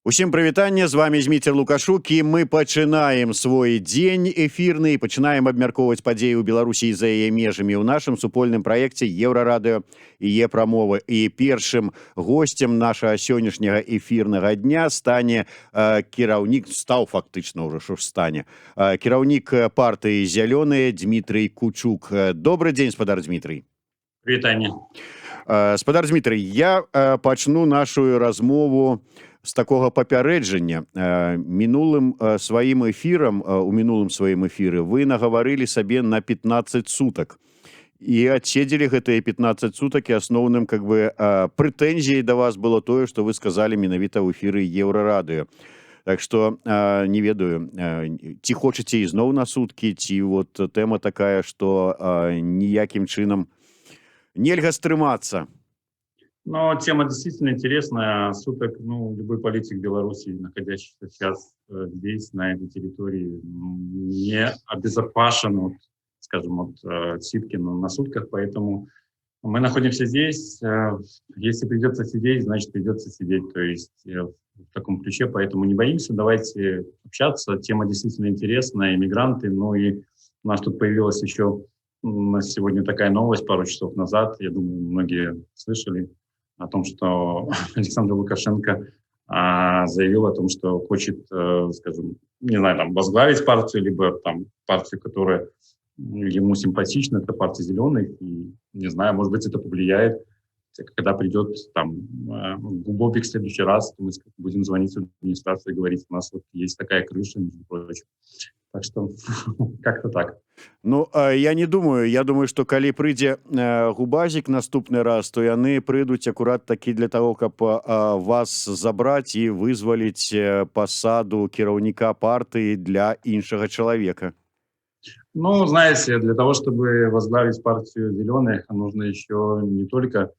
Усім прывітанне, з вами Зміцер Лукашук, і мы пачынаем свой дзень эфірны і пачынаем абмяркоўваць падзеі ў Беларусі і за яе межамі ў нашым супольным праекце Еўрарадыё і Е-прамовы. І першым госцем нашага сённяшняга эфірнага дня стане стаў фактычна ўжо ж стане кіраўнік партыі Зялёныя Дмітрый Кучук. Добры дзень, спадар Дмітрый. Вітанне. Спадар Дмітрый, я пачну нашу размову з такога папярэджання. У мінулым сваім эфіры вы нагаварылі сабе на 15 сутак. І адседзелі гэтыя 15 сутак, і асноўным прэтэнзіяй да вас было тое, што вы сказалі менавіта ў эфіры Еўрарадыё. Так што не ведаю, ці хочаце ізноў на суткі, ці вот тэма такая, што ніякім чынам нельга стрымацца. Но тема действительно интересная. Суток, любой политик Беларуси, находящийся сейчас здесь, на этой территории, не обезопасен от, скажем, от ситки на сутках. Поэтому мы находимся здесь. Если придется сидеть, значит придется сидеть. То есть в таком ключе. Поэтому не боимся, давайте общаться. Тема действительно интересная. Иммигранты. Ну и у нас тут появилась еще сегодня такая новость пару часов назад. Я думаю, многие слышали о том, что Александр Лукашенко заявил о том, что хочет, скажем, не знаю, там, возглавить партию, либо там партию, которая ему симпатична, это партия Зеленых, и, не знаю, может быть, это повлияет. Когда придет там Губопик в следующий раз, мы будем звонить в администрацию и говорить, у нас вот есть такая крыша, между прочим. Так что как-то так. Ну, я не думаю. Я думаю, што калі прыйдзе Губазік наступны раз, то яны прыйдуць акурат такі для того, каб вас забраць і вызваліць пасаду кіраўніка партыі для іншага чалавека. Ну, знаете, для того, чтобы возглавить партию «Зеленых», нужно еще не только,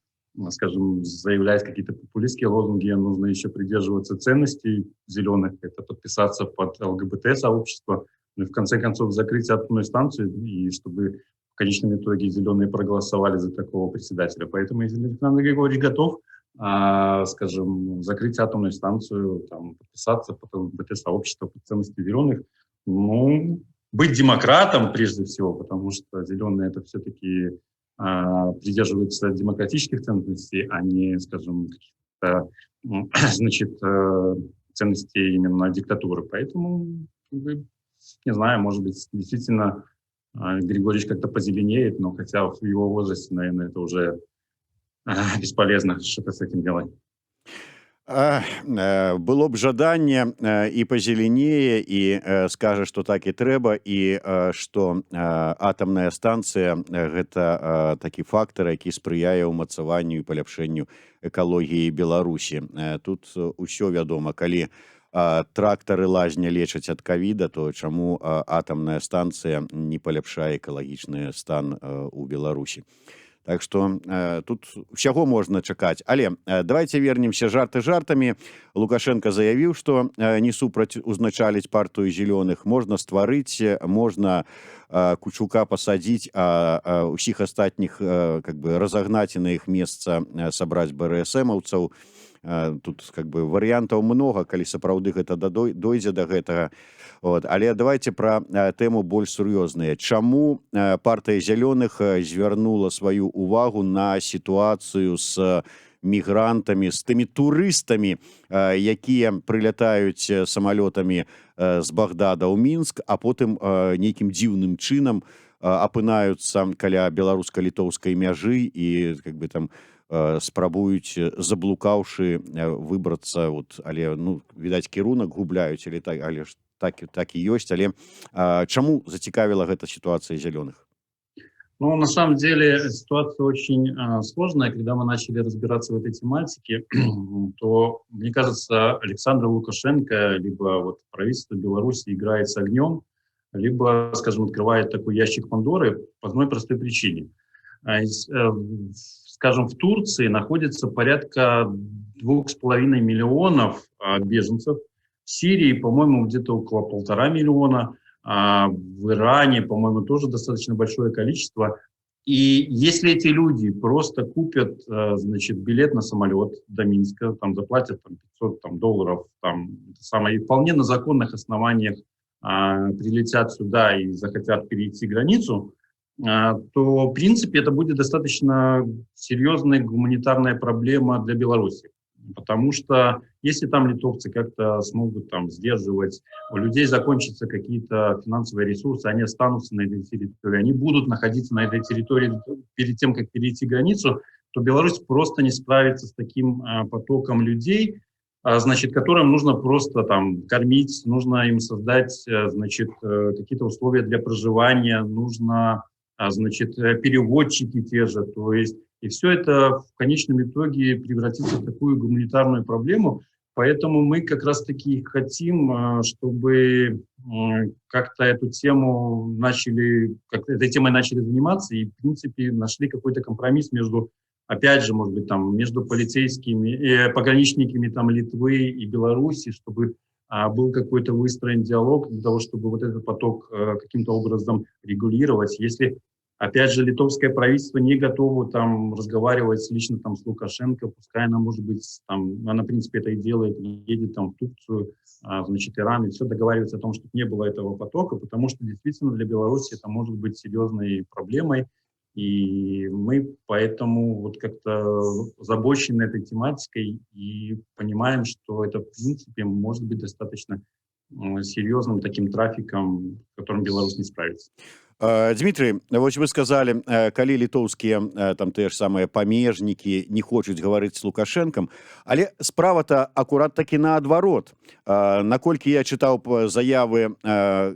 скажем, заявлять какие-то популистские лозунги, нужно еще придерживаться ценностей «Зеленых», это подписаться под ЛГБТ-сообщество, ну и в конце концов закрыть атомную станцию, и чтобы в конечном итоге «Зеленые» проголосовали за такого председателя. Поэтому если Александр Григорьевич готов, скажем, закрыть атомную станцию, там, подписаться под ЛГБТ-сообщество, под ценности «Зеленых», ну, быть демократом прежде всего, потому что «Зеленые» это все-таки придерживаются демократических ценностей, а не, скажем, каких-то, значит, ценностей именно диктатуры. Поэтому, не знаю, может быть, действительно Григорьевич как-то позеленеет, но хотя в его возрасте, наверное, это уже бесполезно что-то с этим делать. Было б жаданне і пазеленее, і скажа, што так і трэба, і што атамная станцыя гэта такі фактар, які спрыяе ўмацаванню і паляпшэнню экалогіі Беларусі. Тут усё вядома, калі трактары лазня лечаць ад ковіда, то чаму атамная станцыя не паляпшае экалагічны стан у Беларусі. Так што тут усяго можна чакаць. Але давайте вернемся жарты жартамі. Лукашенко заявіў, што не супраць узначаліць партыю Зелёных. Можна стварыць, можна Кучука пасадзіць, а ўсіх астатніх разагнаць і на іх месца сабраць БРСМаўцаў. Тут варыянтаў много, калі сапраўды гэта дойдзе да гэтага. Але давайте пра тэму больш сур'ёзная. Чаму партыя Зялёных звярнула сваю увагу на сітуацыю з мігрантамі, з тымі турыстамі, якія прылятаюць самалётамі з Багдада ў Мінск, а потым нейкім дзіўным чынам апынаюцца каля беларуска-літоўскай мяжы і там спрабуюць, заблукаўшы, выбрацца, але, відаць, кірунак губляюць, але ж так і ёсць. Але чаму зацікавіла гэта ситуация Зеленых? Ну, на самом деле, ситуация очень сложная. Когда мы начали разбираться в этой тематике, то, мне кажется, Александр Лукашенко, либо правительство Беларуси играет с огнем, либо, скажем, открывает такой ящик Пандоры по одной простой причине. Скажем, в Турции находится порядка 2,5 миллионов беженцев. В Сирии, по-моему, где-то около 1,5 миллиона. В Иране, по-моему, тоже достаточно большое количество. И если эти люди просто купят, значит, билет на самолет до Минска, там заплатят там, 500 там, долларов, там, это самое, и вполне на законных основаниях прилетят сюда и захотят перейти границу, то, в принципе, это будет достаточно серьезная гуманитарная проблема для Беларуси. Потому что если там литовцы как-то смогут там сдерживать, у людей закончатся какие-то финансовые ресурсы, они останутся на этой территории, они будут находиться на этой территории перед тем, как перейти границу, то Беларусь просто не справится с таким потоком людей, значит, которым нужно просто там кормить, нужно им создать, значит, какие-то условия для проживания, нужно, значит, переводчики те же, то есть и все это в конечном итоге превратится в такую гуманитарную проблему. Поэтому мы как раз-таки хотим, чтобы как-то эту тему начали, как этой темой начали заниматься и, в принципе, нашли какой-то компромисс между, опять же, может быть, там, между полицейскими, пограничниками там, Литвы и Беларуси, чтобы был какой-то выстроен диалог для того, чтобы вот этот поток каким-то образом регулировать. Если опять же, литовское правительство не готово там разговаривать лично там с Лукашенко, пускай она, может быть, там, она, в принципе, это и делает, едет там в Турцию, значит, Иран, и все договаривается о том, чтобы не было этого потока, потому что действительно для Беларуси это может быть серьезной проблемой, и мы поэтому вот как-то озабочены этой тематикой и понимаем, что это, в принципе, может быть достаточно серьезным таким трафиком, с которым Беларусь не справится. Дмітрый, вось вы сказалі, калі літоўскія там тыя ж самыя памежнікі не хочуць гаварыць з Лукашэнкам, але справа-то акурат такі наадварот. Наколькі я чытаў заявы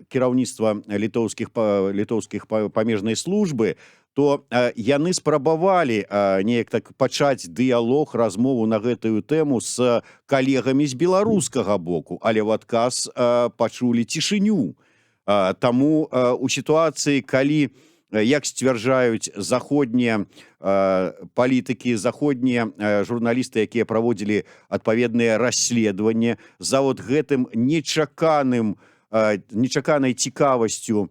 кіраўніцтва літоўскіх памежнай службы, то яны спрабавалі неяк так пачаць дыялог, размову на гэтую тэму з калегамі з беларускага боку, але ў адказ пачулі цішыню. Таму у сітуацыі, калі, як сцвярджаюць заходнія палітыкі, заходнія журналісты, якія праводзілі адпаведныя расследаванні, за вот гэтым нечаканай цікавасцю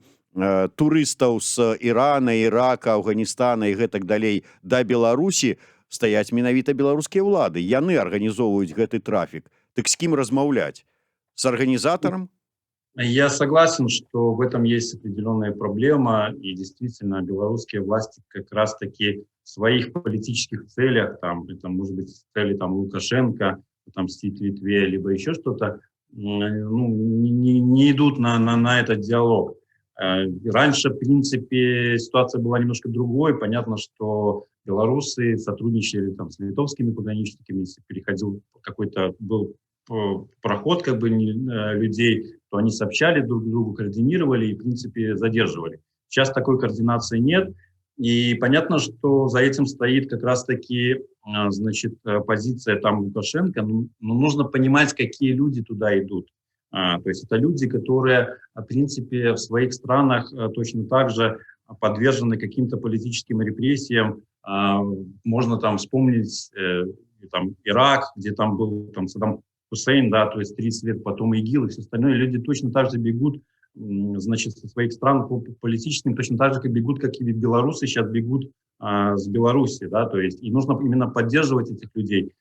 турыстаў з Ірана, Ірака, Афганістана і гэтак далей да Беларусі, стаяць менавіта беларускія ўлады. Яны арганізоўваюць гэты трафік. Так з кім размаўляць? З арганізатарам? Я согласен, что в этом есть определенная проблема, и действительно белорусские власти как раз-таки в своих политических целях, там, это может быть цели там, Лукашенко, отомстить Литве, либо еще что-то, ну, не идут на этот диалог. Раньше, в принципе, ситуация была немножко другой. Понятно, что белорусы сотрудничали там, с литовскими пограничниками, если переходил какой-то, был проход как бы людей, то они сообщали друг другу, координировали и, в принципе, задерживали. Сейчас такой координации нет, и понятно, что за этим стоит как раз-таки, значит, позиция там Лукашенко, но нужно понимать, какие люди туда идут. То есть это люди, которые, в принципе, в своих странах точно так же подвержены каким-то политическим репрессиям. Можно там вспомнить там, Ирак, где там был там, Саддам Хусейн, да, то есть 30 лет, потом ИГИЛ и все остальное. Люди точно так же бегут, значит, со своих стран по политическим, точно так же, как бегут, как и белорусы сейчас бегут с Беларуси, да, то есть и нужно именно поддерживать этих людей,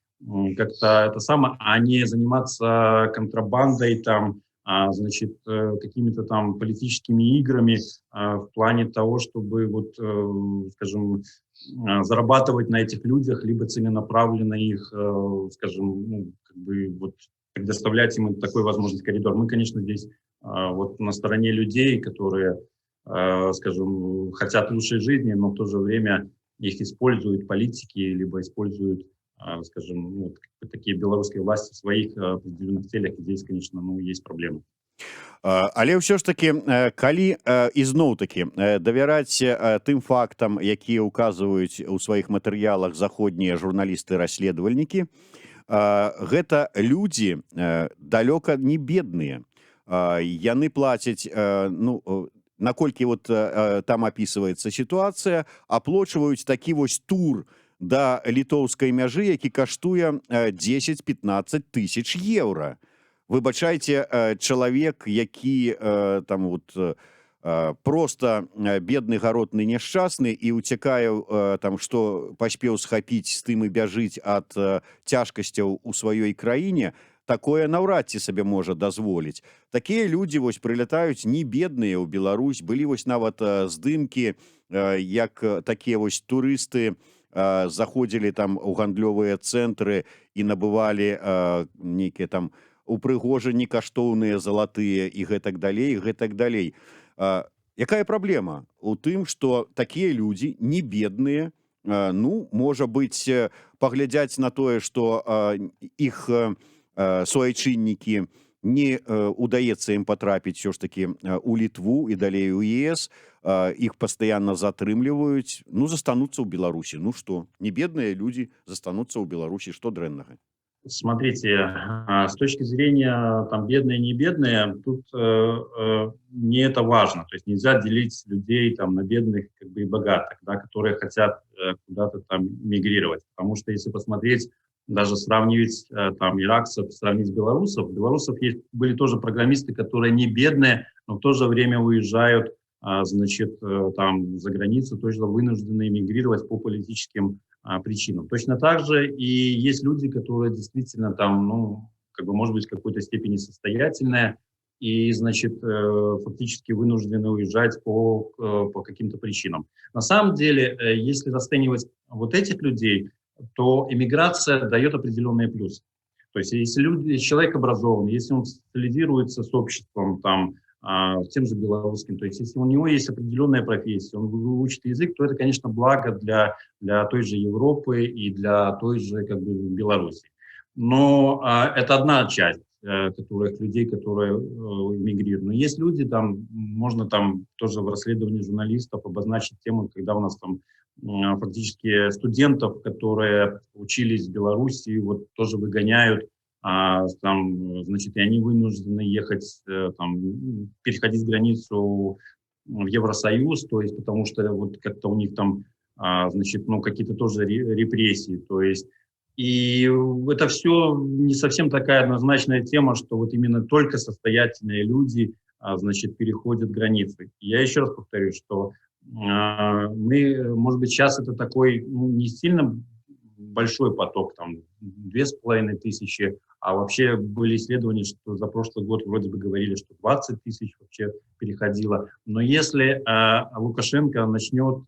как-то это самое, а не заниматься контрабандой, там, значит, какими-то там политическими играми в плане того, чтобы, вот, скажем, зарабатывать на этих людях, либо целенаправленно их, скажем, ну, как бы вот предоставлять им такой возможность коридор. Мы, конечно, здесь вот на стороне людей, которые, скажем, хотят лучшей жизни, но в то же время их используют политики, либо используют, скажем, ну, такие белорусские власти в своих определенных целях. И здесь, конечно, ну, есть проблемы. Але ўсё ж таки, калі ізноў-таки давяраць тым фактам, якія ўказваюць у сваіх матэрыялах заходнія журналісты-расследавальнікі, гэта людзі далёка не бедныя. Яны плацяць, ну, наколькі вот там апісваецца сітуацыя, аплочваюць такі вось тур да літоўскай мяжы, які каштуе 10-15 тысяч еўра. Выбачайце, чалавек, які там вот просто бедны гаротны няшчасны і уцякае там што паспеў схапіць з тым і бяжыць ад цяжкасцяў у сваёй краіне, такое наўрад ці сабе можа дазволіць. Такія людзі вось прылятаюць не бедныя ў Беларусь, былі вось нават здымкі, як такія вось турысты заходзілі там у гандлёвыя цэнтры і набывалі нейкія там упрыгожанні каштоўныя залатыя і гэтак далей, гэтак далей. Якая праблема у тым, што такія людзі не бедныя, ну, можа быць, паглядзяць на тое, што іх суайчыннікі не удаецца ім патрапіць ўсё ж такі у Літву і далей у ЕС, іх пастаянна затрымліваюць, ну, застануцца ў Беларусі. Ну што, не бедныя людзі застануцца ў Беларусі, што дрэннага? Смотрите, с точки зрения там бедные, не бедные, тут не это важно. То есть нельзя делить людей там на бедных как бы и богатых, да, которые хотят куда-то там мигрировать. Потому что если посмотреть, даже сравнивать там иракцев, сравнить белорусов, были тоже программисты, которые не бедные, но в то же время уезжают, значит, там за границу, тоже вынуждены мигрировать по политическим причинам. Точно так же и есть люди, которые действительно там, ну, как бы, может быть, в какой-то степени состоятельные и, значит, фактически вынуждены уезжать по каким-то причинам. На самом деле, если расценивать вот этих людей, то иммиграция дает определенные плюсы. То есть если человек образованный, если он социализируется с обществом, там, тем же белорусским. То есть если у него есть определенная профессия, он выучит язык, то это, конечно, благо для той же Европы и для той же как бы, Беларуси. Но это одна часть людей, которые эмигрируют. Но есть люди, там, можно там тоже в расследовании журналистов обозначить тему, когда у нас там фактически студентов, которые учились в Беларуси, вот тоже выгоняют, там, значит, и они вынуждены ехать, там, переходить границу в Евросоюз, то есть, потому что вот как-то у них там, значит, ну, какие-то тоже репрессии, то есть, и это все не совсем такая однозначная тема, что вот именно только состоятельные люди, значит, переходят границы. Я еще раз повторю, что мы, может быть, сейчас это такой, ну, не сильно большой поток, там, 2500, а вообще были исследования, что за прошлый год вроде бы говорили, что 20 тысяч вообще переходило. Но если Лукашенко начнет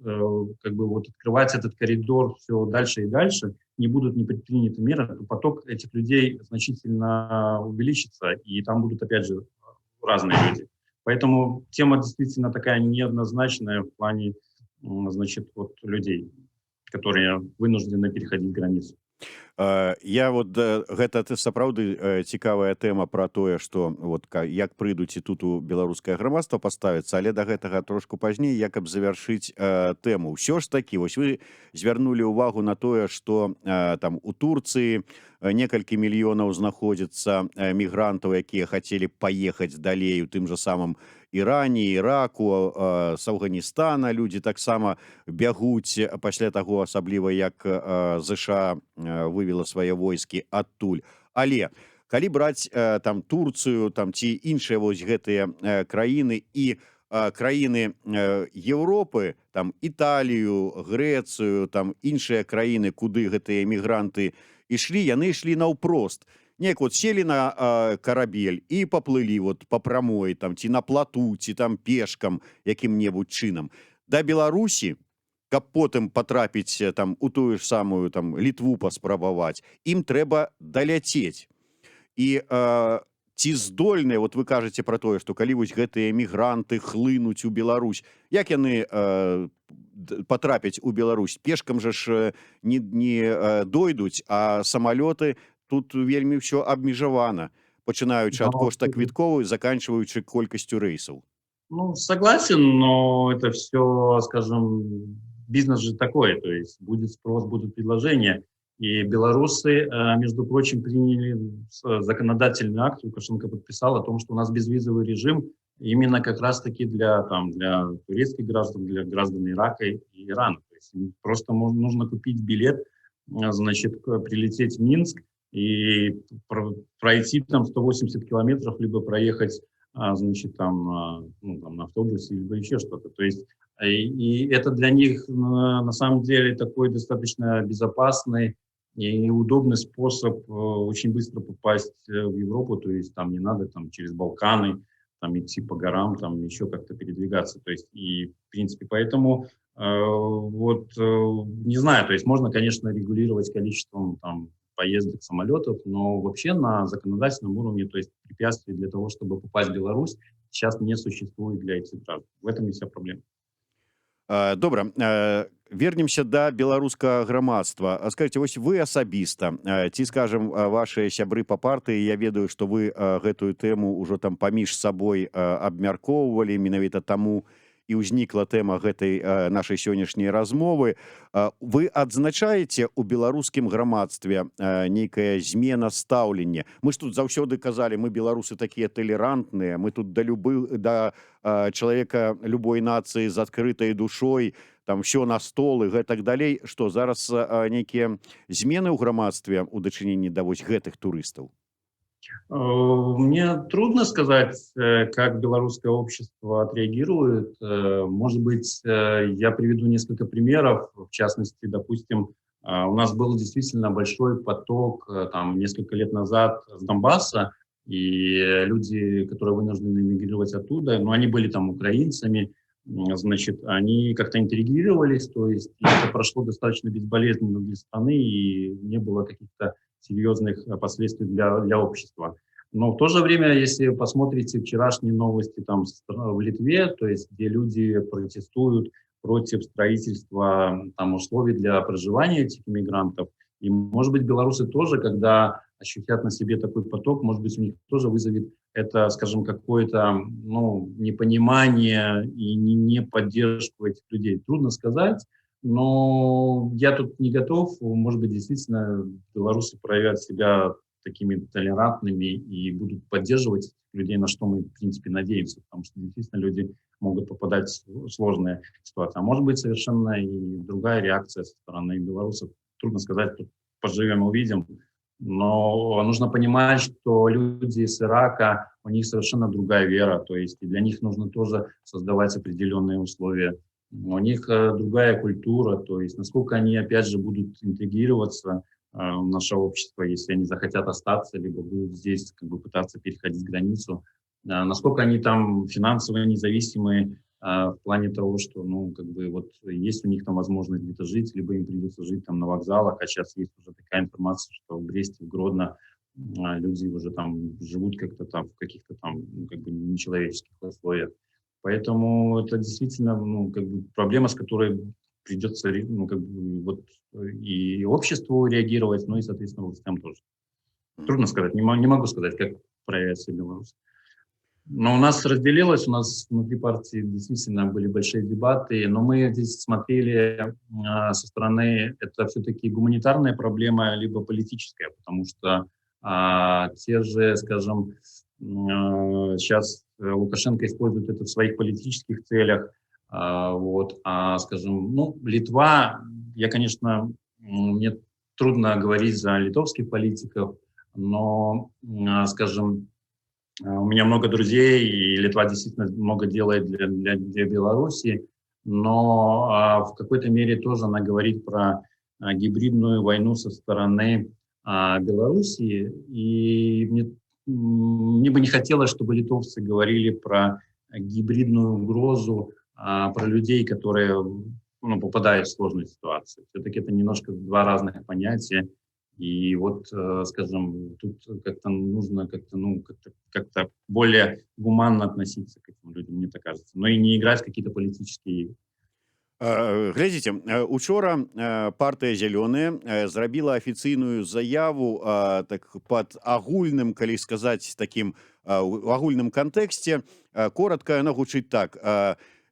как бы вот открывать этот коридор все дальше и дальше, не будут не предприняты меры, то поток этих людей значительно увеличится, и там будут, опять же, разные люди. Поэтому тема действительно такая неоднозначная в плане, значит, вот людей, которые вынуждены переходить границу. Я вот гэта сапраўды цікавая тэма пра тое, што вот як прыйдуць і тут у беларускае грамадства паставіцца, але да гэтага трошку пазней, як каб завяршыць тэму. Ўсё ж такі вось вы звярнулі ўвагу на тое, што там у Турцыі некалькі мільёнаў знаходзіцца мігрантаў, якія хацелі паехаць далей у тым жа самым Іране, Іраку, з Афганістана людзі таксама бягуць пасля таго, асабліва як ЗША вывела свае войскі адтуль. Але калі браць там Турцыю там ці іншыя вось гэтыя краіны і краіны Еўропы, там Італію, Грэцыю, там іншыя краіны, куды гэтыя мігранты ішлі, яны ішлі наўпрост. Неяк вот сели на карабель і паплылі вот па прамой, там, ці на плату, ці там пешкам, якім-небудзь чынам. Да Беларусі, каб потым патрапіць там у тую ж самую там Літву паспрабаваць, ім трэба даляцець. І ці здольныя, вот вы кажаце пра тое, што калі вось гэтыя мігранты хлынуць у Беларусь, як яны патрапяць у Беларусь? Пешкам жа ж не дойдуць, а самалёты тут вельмі ўсё абмежавана, пачынаючы ад кошта квіткоў і заканчиваючы колькасцю рэйсаў. Ну, согласен, но это все, скажем, бизнес же такой, то есть будет спрос, будут предложения. И белорусы, между прочим, приняли законодательный акт, Лукашенко подписал о том, что у нас безвизовый режим именно как раз-таки для турецких граждан, для граждан Ирака и Ирана. То есть просто нужно купить билет, значит, прилететь в Минск, и пройти там 180 километров, либо проехать значит, там, ну, там на автобусе, либо еще что-то. То есть и это для них на самом деле такой достаточно безопасный и удобный способ очень быстро попасть в Европу. То есть там не надо там через Балканы, там идти по горам, там еще как-то передвигаться. То есть и в принципе поэтому не знаю, то есть можно, конечно, регулировать количеством там поездок самолетов, но вообще на законодательном уровне, то есть препятствий для того, чтобы попасть в Беларусь, сейчас не существует для этих граждан. В этом и вся проблема. Добра, вернемся да беларускага грамадства. Скажите, вось вы асабіста ці скажем ваши сябры па партыі, я ведаю, што вы гэтую тэму ўжо там паміж сабой абмяркоўвалі, менавіта таму і ўзнікла тэма гэтай нашай сённяшняй размовы. Вы адзначаеце ў беларускім грамадстве нейкая змена стаўлення? Мы ж тут заўсёды казалі, мы беларусы такія талерантныя, мы тут да чалавека любой нацыі з адкрытай душой, там все на стол і гэтак далей. Што зараз нейкія змены ў грамадстве ў дачыненні да вось гэтых турыстаў? Мне трудно сказать, как белорусское общество отреагирует. Может быть, я приведу несколько примеров. В частности, допустим, у нас был действительно большой поток там, несколько лет назад с Донбасса, и люди, которые вынуждены мигрировать оттуда, ну, они были там украинцами, значит, они как-то интегрировались, то есть это прошло достаточно безболезненно для страны, и не было каких-то серьезных последствий для общества. Но в то же время, если посмотрите вчерашние новости там в Литве, то есть где люди протестуют против строительства там условий для проживания этих иммигрантов, и, может быть, белорусы тоже, когда ощутят на себе такой поток, может быть, у них тоже вызовет это, скажем, какое-то непонимание и не поддержку этих людей. Трудно сказать. Но я тут не готов. Может быть, действительно, белорусы проявят себя такими толерантными и будут поддерживать этих людей, на что мы, в принципе, надеемся, потому что действительно люди могут попадать в сложные ситуации. А может быть, совершенно и другая реакция со стороны белорусов. Трудно сказать, тут поживем, увидим. Но нужно понимать, что люди с Ирака, у них совершенно другая вера, то есть и для них нужно тоже создавать определенные условия. У них другая культура, то есть насколько они, опять же, будут интегрироваться в наше общество, если они захотят остаться, либо будут здесь как бы пытаться переходить границу, насколько они там финансово независимые в плане того, что, ну, как бы вот есть у них там возможность где-то жить, либо им придется жить там на вокзалах, а сейчас есть уже такая информация, что в Бресте, в Гродно люди уже там живут как-то там в каких-то там, ну, как бы нечеловеческих условиях. Поэтому это действительно, ну, как бы проблема, с которой придется, ну, как бы, вот, и обществу реагировать, ну и, соответственно, властям тоже. Трудно сказать, не могу сказать, как проявится Беларусь. Но у нас разделилось, у нас внутри партии действительно были большие дебаты, но мы здесь смотрели со стороны, это все-таки гуманитарная проблема, либо политическая, потому что те же, скажем, сейчас Лукашенко использует это в своих политических целях, скажем, ну, Литва, я, конечно, мне трудно говорить за литовских политиков, но, скажем, у меня много друзей, и Литва действительно много делает для Беларуси, но в какой-то мере тоже она говорит про гибридную войну со стороны Белоруссии, и мне бы не хотелось, чтобы литовцы говорили про гибридную угрозу, про людей, которые попадают в сложные ситуации. Все-таки это немножко два разных понятия. И вот, скажем, тут как-то нужно как-то более гуманно относиться к этим людям, мне так кажется. Но и не играть в какие-то политические игры. Глядзіце, учора партыя зялёная зрабіла афіцыйную заяву так пад агульным, калі сказаць такім агульным кантэксце. Коротка яна гучыць так: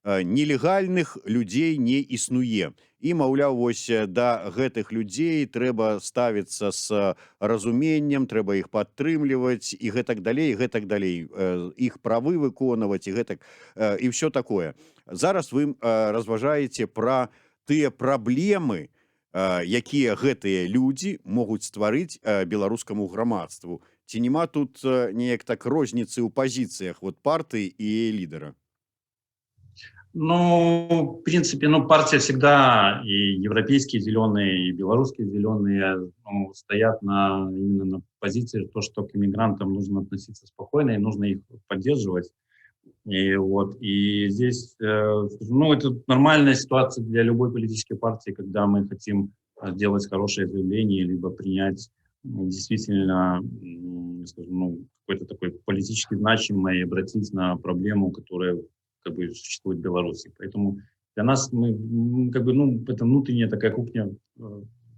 нелегальных людзей не існуе. І, маўляў, вось да гэтых людзей трэба ставіцца з разуменнем, трэба іх падтрымліваць і гэтак далей, іх правы выконваць і гэтак і ўсё такое. Зараз вы разважаеце пра тыя праблемы, якія гэтыя людзі могуць стварыць беларускаму грамадству. Ці нема тут неяк так розніцы ў пазіцыях вот партыі і лідара? Ну, в принципе, ну, партия всегда, и европейские зеленые, и белорусские зеленые, ну, стоят именно на позиции, то, что к иммигрантам нужно относиться спокойно, и нужно их поддерживать. И вот, и здесь, ну, это нормальная ситуация для любой политической партии, когда мы хотим сделать хорошее заявление, либо принять действительно, скажем, ну, какой-то такой политически значимый, обратить на проблему, которая как бы существует в Беларуси. Поэтому для нас мы, как бы, ну, это внутренняя такая кухня,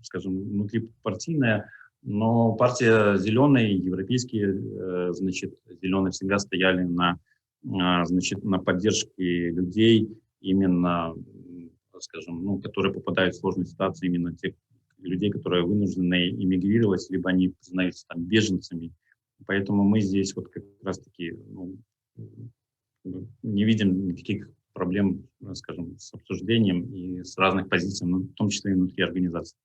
скажем, внутрипартийная, но партия «Зеленые», европейские, значит, «Зеленые» всегда стояли значит, на поддержке людей, именно, скажем, ну, которые попадают в сложные ситуации, именно тех людей, которые вынуждены эмигрировать, либо они признаются там беженцами. Поэтому мы здесь вот как раз-таки, ну, не видим никаких проблем, скажем, с обсуждением и с разных позиций, ну, в том числе и внутри организации.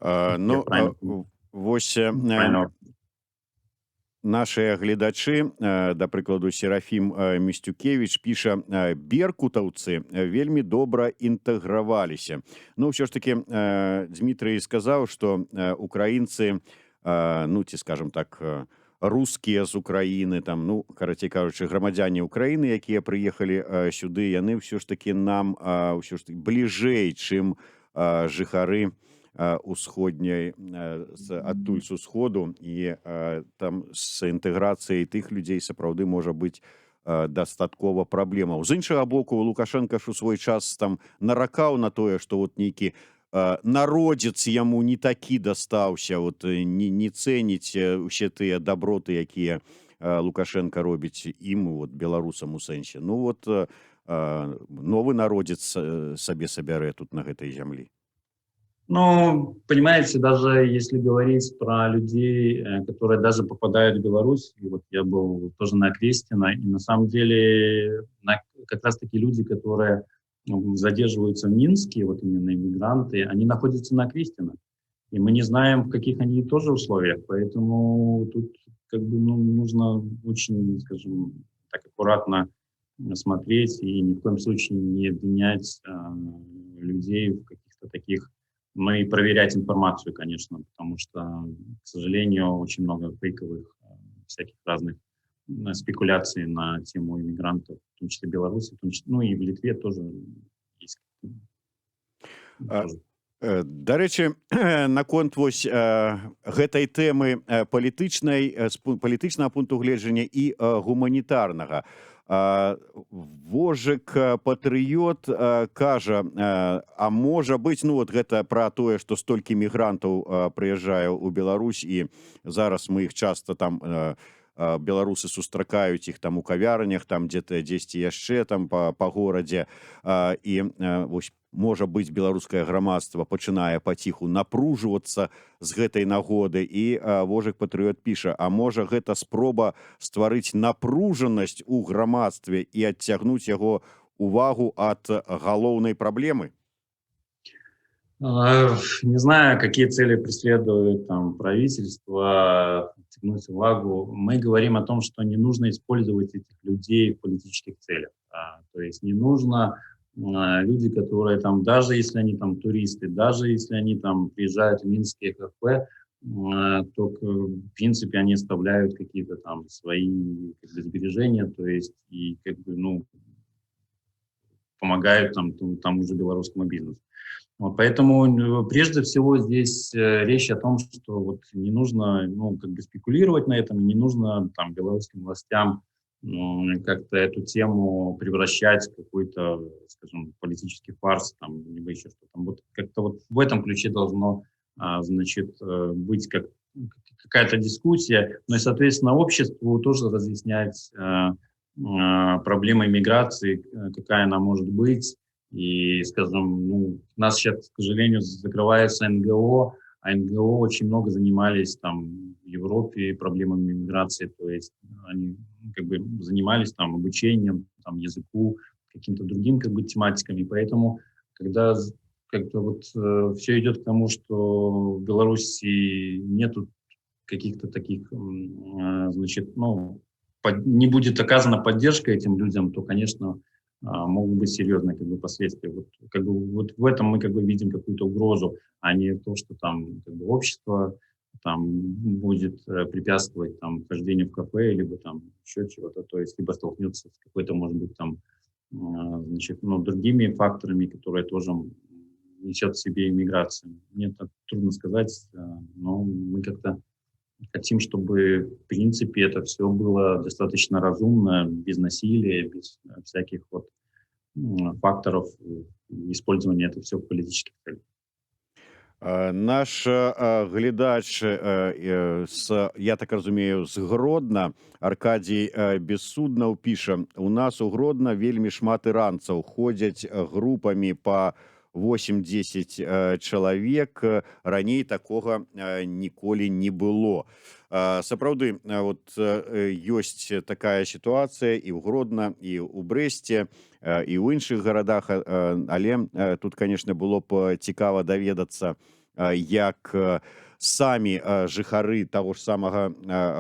Я Ну, правильно, вось правильно. нашыя гледачы, да прыкладу, Серафім Місцюкевіч піша: беркутаўцы вельмі добра інтэграваліся. Ну, ўсё ж таки, Дмітрый сказаў, што украінцы, ну, ці, скажем так, рускія з Украіны, там, ну, карацей кажучы, грамадзяне Украіны, якія прыехалі сюды, яны ўсё ж таки нам ўсё ж таки бліжэй, чым жыхары усходняй, адтуль з усходу, і там з інтэграцыяй тых людзей сапраўды можа быць дастаткова праблемаў. З іншага боку, Лукашенко ж у свой час там наракаў на тое, што вот нейкі народзец яму не такі дастаўся, вот не цэніць усе тыя даброты, якія Лукашенко робіць ім, вот беларусам у сэнсе. Ну вот новы народзец сабе сабярэ тут на гэтай зямлі. Ну, понимаете, даже если говорить про людей, которые даже попадают в Беларусь, и вот я был тоже на Окрестино, и на самом деле как раз-таки люди, которые задерживаются в Минске, вот именно иммигранты, они находятся на Окрестино. И мы не знаем, в каких они тоже условиях, поэтому тут как бы, ну, нужно очень, скажем, так аккуратно смотреть и ни в коем случае не обвинять людей в каких-то таких. Ну и проверять информацию, конечно, потому что, к сожалению, очень много фейковых всяких разных спекуляций на тему иммигрантов, в том числе в Беларуси, в том числе, ну и в Литве тоже есть. Да рэчы, наконт вось гэтай тэмы палітычнага пункту гледжання і гуманітарнага. Вожык патрыёт кажа, а можа быць, ну вот гэта пра тое, што столькі мігрантаў прыязджае ў Беларусь, і зараз мы іх часта там, беларусы сустракаюць іх там у кавярнях, там дзесьці яшчэ там па горадзе, і вось можа быць, беларускае грамадства пачынае паціху напружвацца з гэтай нагоды, і вожык патрыёт піша: а можа гэта спроба стварыць напружанасць у грамадстве і адцягнуць яго увагу ад галоўнай праблемы? Не знаю, какие цели преследует там правительство, оттянуть увагу. Мы говорим о том, что не нужно использовать этих людей в политических целях. То есть не нужно люди, которые там, даже если они там туристы, даже если они там приезжают в минские кафе, то в принципе они оставляют какие-то там свои как бы сбережения, то есть и как бы, ну, помогают там тому же белорусскому бизнесу. Вот, поэтому прежде всего здесь речь о том, что вот не нужно, ну, как бы спекулировать на этом, не нужно там белорусским властям как-то эту тему превращать в какой-то, скажем, политический фарс, там, либо еще что-то. Вот как-то вот в этом ключе должно, значит, быть какая-то дискуссия, но и, соответственно, обществу тоже разъяснять проблемы миграции, какая она может быть. И, скажем, ну, у нас сейчас, к сожалению, закрывается НГО, а НГО очень много занимались там в Европе проблемами миграции, то есть они как бы занимались там обучением, там, языку, каким-то другим как бы тематиками. Поэтому, когда как-то вот все идет к тому, что в Беларуси нету каких-то таких, значит, ну, не будет оказана поддержка этим людям, то, конечно, могут быть серьезные как бы последствия. Вот, как бы, вот в этом мы как бы видим какую-то угрозу, а не то, что там как бы, общество там будет препятствовать там хождению в кафе, либо там еще чего-то, то есть либо столкнется с какой-то, может быть, там, значит, ну, другими факторами, которые тоже несет в себе иммиграция. Мне так трудно сказать, но мы как-то хотим, чтобы, в принципе, это все было достаточно разумно, без насилия, без всяких вот факторов использования это все в политических целях. Наш глядач я так разумею, з Гродна, Аркадій Бессуднаў піша: у нас у Гродна вельмі шмат іранцаў, ходзяць групамі па 8-10 чалавек, раней такога ніколі не было. Сапраўды, вот ёсць такая сітуацыя і ў Гродна, і ў Брэсце, і ў іншых гарадах, але тут, конечно, было б цікава даведацца, як самі жыхары таго ж самага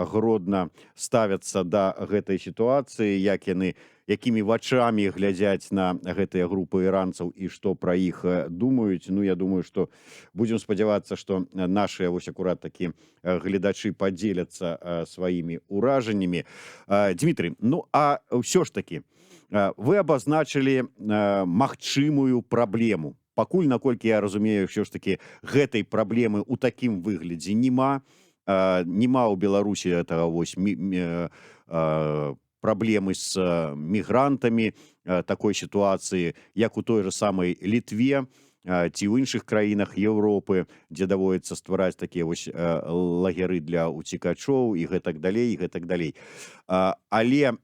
Гродна ставяцца да гэтай сітуацыі, як яны, якімі вачамі глядзяць на гэтыя групы іранцаў і што пра іх думаюць. Ну, я думаю, што будзем спадзявацца, што нашыя вось акурат такі гледачы падзеляцца сваімі ўражаннямі. Дмітрий, ну а ўсё ж такі вы абазначылі магчымую праблему. Пакуль, наколькі я разумею, ўсё ж такі гэтай праблемы ў такім выглядзе няма. Няма ў Беларусі гэтага вось праблемы з мігрантамі, такой сітуацыі, як у той же самай Літве ці ў іншых краінах Еўропы, дзе даводіцца ствараць такія вось лагеры для уцекачоў і гэтак далей, і гэтак далей. Але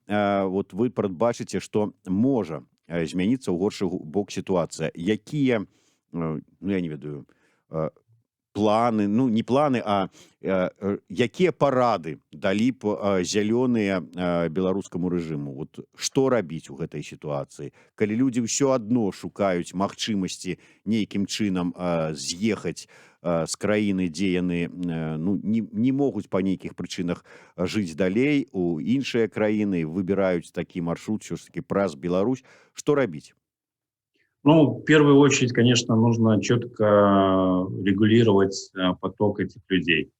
вот вы прадбачыце, што можа змяніцца ў горшы бок сітуацыя. Якія, ну, я не ведаю, планы, ну, не планы, а якія парады далі б зялёныя беларускаму рэжыму? Вот што рабіць у гэтай сітуацыі? Калі людзі ўсё адно шукаюць магчымасці нейкім чынам з'ехаць з краіны, дзе яны ну, не могуць па нейкіх прычынах жыць далей у іншыя краіны, выбіраюць такі маршрут ўсё ж такі праз Беларусь, што рабіць? Ну, в первую очередь, конечно, нужно четко регулировать поток этих людей.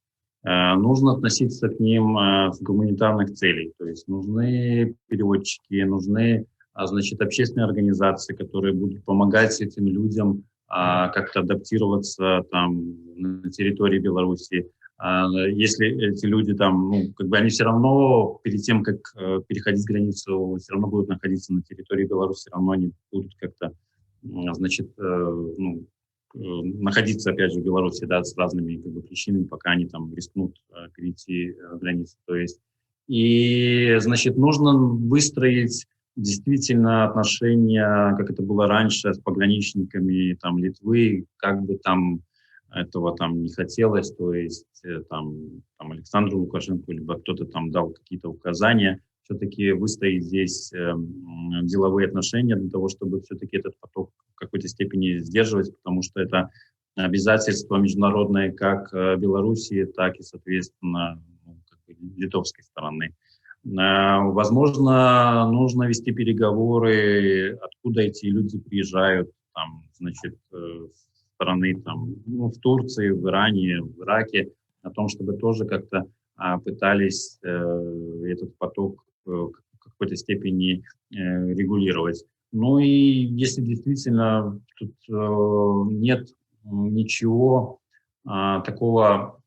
Нужно относиться к ним с гуманитарных целей. То есть нужны переводчики, нужны, значит, общественные организации, которые будут помогать этим людям как-то адаптироваться там на территории Беларуси. Если эти люди там, ну, как бы они все равно перед тем, как переходить границу, все равно будут находиться на территории Беларуси, все равно они будут как-то, значит, ну, находиться, опять же, в Беларуси, да, с разными как бы причинами, пока они там рискнут перейти границу. То есть, и, значит, нужно выстроить действительно отношения, как это было раньше, с пограничниками там Литвы, как бы там этого там не хотелось, то есть там Александру Лукашенко, либо кто-то там дал какие-то указания, все-таки выстроить здесь деловые отношения для того, чтобы все-таки этот поток в какой-то степени сдерживать, потому что это обязательство международное как Белоруссии, так и, соответственно, как бы литовской стороны. Возможно, нужно вести переговоры, откуда эти люди приезжают, там, значит, страны, там, ну, в Турции, в Иране, в Ираке, о том, чтобы тоже как-то пытались этот поток в какой-то степени регулировать. Ну и если действительно тут нет ничего такого,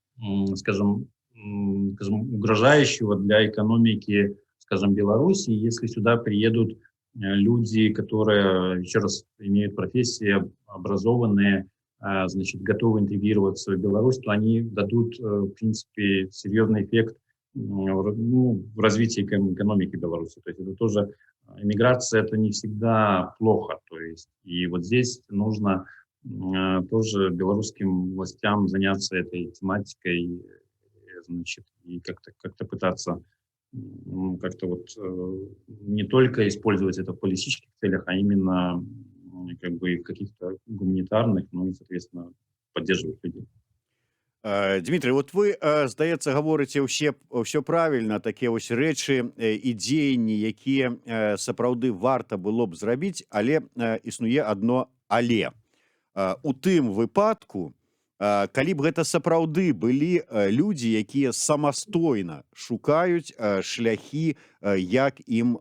скажем, угрожающего для экономики, скажем, Беларуси, если сюда приедут люди, которые, еще раз, имеют профессии, образованные, значит, готовы интегрироваться в Беларусь, то они дадут, в принципе, серьезный эффект, ну, в развитии экономики Беларуси. То есть это тоже, иммиграция это не всегда плохо. То есть и вот здесь нужно тоже белорусским властям заняться этой тематикой, значит, и как-то пытаться как-то вот не только использовать это в политических целях, а именно как бы в каких-то гуманитарных, ну и, соответственно, поддерживать людей. Дмітрий, вот вы, здаецца, гаворыце ўсё правільна, такія вось рэчы і дзеянні, якія сапраўды варта было б зрабіць, але існуе адно але. У тым выпадку, калі б гэта сапраўды былі людзі, якія самастойна шукаюць шляхі, як ім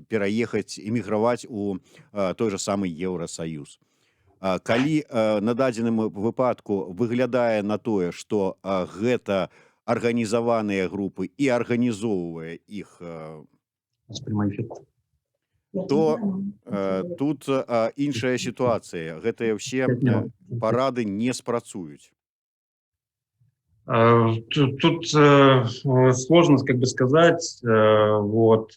пераехаць, эміграваць у той же самы Еўрасаюз. Калі на дадзеным выпадку выглядае на тое, што гэта арганізаваныя групы і арганізоўвае іх, С прямой эфир. то тут іншая сітуацыя. Гэтыя ўсе парады не спрацуюць. Тут сложно как бы сказать. Вот.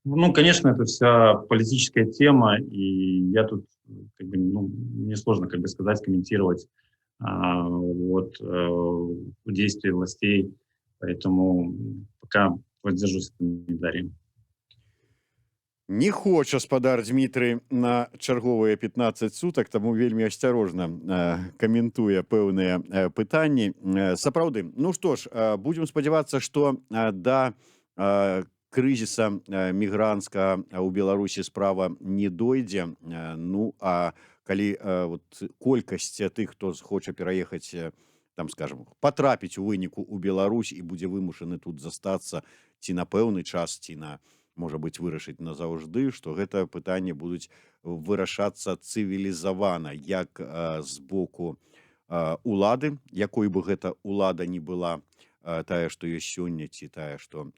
Ну, конечно, это вся политическая тема, и я тут как бы, ну, мне сложно как бы сказать, комментировать вот действия властей, поэтому пока воздержусь от комментариев. Не хоча спадар Дмітрый на чарговыя 15 сутак, таму вельмі асцярожна каментуе пэўныя пытанні. Сапраўды, ну што ж, будзем спадзявацца, што да крызіса мігранцкага ў Беларусі справа не дойдзе. Ну, а калі вот колькасць тых, хто хоча пераехаць, там, скажем, патрапіць у выніку ў Беларусь і будзе вымушаны тут застацца ці на пэўны час, ці на, можа быць, вырашыць назаўжды, што гэта пытанне будуць вырашацца цывілізавана, як з боку улады, якой бы гэта улада не была, тая, што ёсць сёння, ці тая, што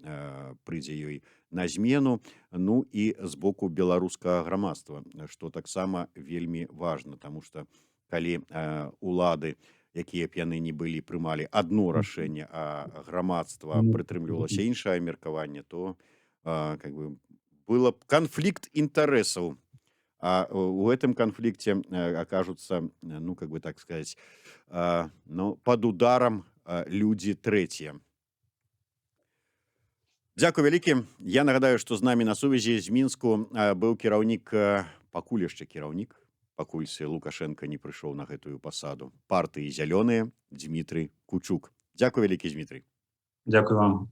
прыйдзе ёй на змену, ну і з боку беларускага грамадства, што таксама вельмі важна, таму што калі улады, якія б яны не былі, прымалі адно рашэнне, а грамадства прытрымлівалася іншае меркаванне, то как бы было б канфлікт інтарэсаў, а у гэтым канфлікце окажутся, ну, как бы так сказать, ну, под ударом людзі трэція. Дзякуй вялікі. Я нагадаю, што з намі на сувязі з Мінску быў кіраўнік, пакуль яшчэ кіраўнік, пакуль Лукашенко не прыйшоў на гэтую пасаду, партыі зялёныя, Дмітрый Кучук. Дзякуй вялікі, Дмітрий. Дякую вам.